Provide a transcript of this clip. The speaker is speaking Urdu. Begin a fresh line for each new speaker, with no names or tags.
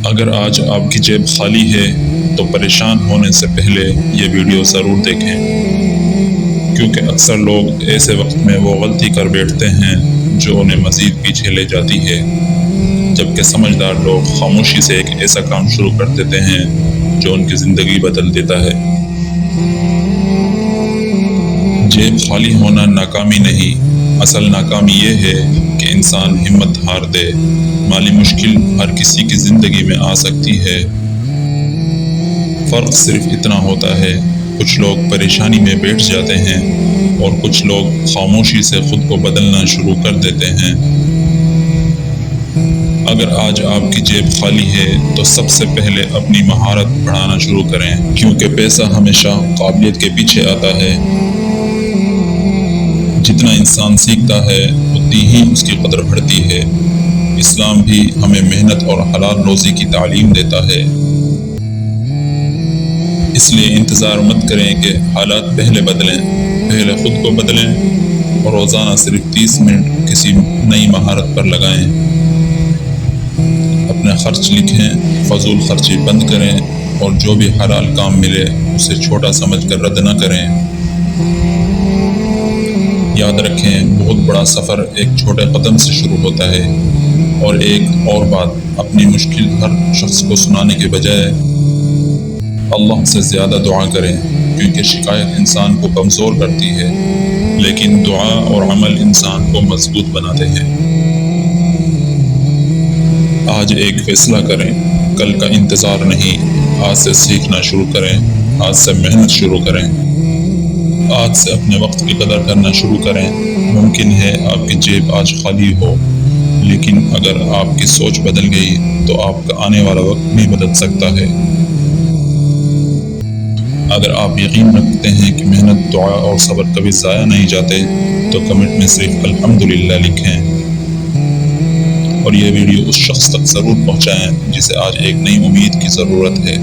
اگر آج آپ کی جیب خالی ہے تو پریشان ہونے سے پہلے یہ ویڈیو ضرور دیکھیں، کیونکہ اکثر لوگ ایسے وقت میں وہ غلطی کر بیٹھتے ہیں جو انہیں مزید پیچھے لے جاتی ہے، جبکہ سمجھدار لوگ خاموشی سے ایک ایسا کام شروع کر دیتے ہیں جو ان کی زندگی بدل دیتا ہے۔ جیب خالی ہونا ناکامی نہیں، اصل ناکامی یہ ہے کہ انسان ہمت ہار دے۔ مالی مشکل ہر کسی کی زندگی میں آ سکتی ہے، فرق صرف اتنا ہوتا ہے کچھ لوگ پریشانی میں بیٹھ جاتے ہیں اور کچھ لوگ خاموشی سے خود کو بدلنا شروع کر دیتے ہیں۔ اگر آج آپ کی جیب خالی ہے تو سب سے پہلے اپنی مہارت بڑھانا شروع کریں، کیونکہ پیسہ ہمیشہ قابلیت کے پیچھے آتا ہے۔ جتنا انسان سیکھتا ہے اتنی ہی اس کی قدر بڑھتی ہے۔ اسلام بھی ہمیں محنت اور حلال روزی کی تعلیم دیتا ہے، اس لیے انتظار مت کریں کہ حالات پہلے بدلیں، پہلے خود کو بدلیں اور روزانہ صرف 30 منٹ کسی نئی مہارت پر لگائیں۔ اپنے خرچ لکھیں، فضول خرچی بند کریں اور جو بھی حلال کام ملے اسے چھوٹا سمجھ کر رد نہ کریں۔ یاد رکھیں، بہت بڑا سفر ایک چھوٹے قدم سے شروع ہوتا ہے۔ اور ایک اور بات، اپنی مشکل ہر شخص کو سنانے کے بجائے اللہ سے زیادہ دعا کریں، کیونکہ شکایت انسان کو کمزور کرتی ہے، لیکن دعا اور عمل انسان کو مضبوط بناتے ہیں۔ آج ایک فیصلہ کریں، کل کا انتظار نہیں۔ آج سے سیکھنا شروع کریں، آج سے محنت شروع کریں، آج سے اپنے وقت کی قدر کرنا شروع کریں۔ ممکن ہے آپ کی جیب آج خالی ہو، لیکن اگر آپ کی سوچ بدل گئی تو آپ کا آنے والا وقت بھی بدل سکتا ہے۔ اگر آپ یقین رکھتے ہیں کہ محنت، دعا اور صبر کبھی ضائع نہیں جاتے تو کمنٹ میں صرف الحمدللہ لکھیں، اور یہ ویڈیو اس شخص تک ضرور پہنچائیں جسے آج ایک نئی امید کی ضرورت ہے۔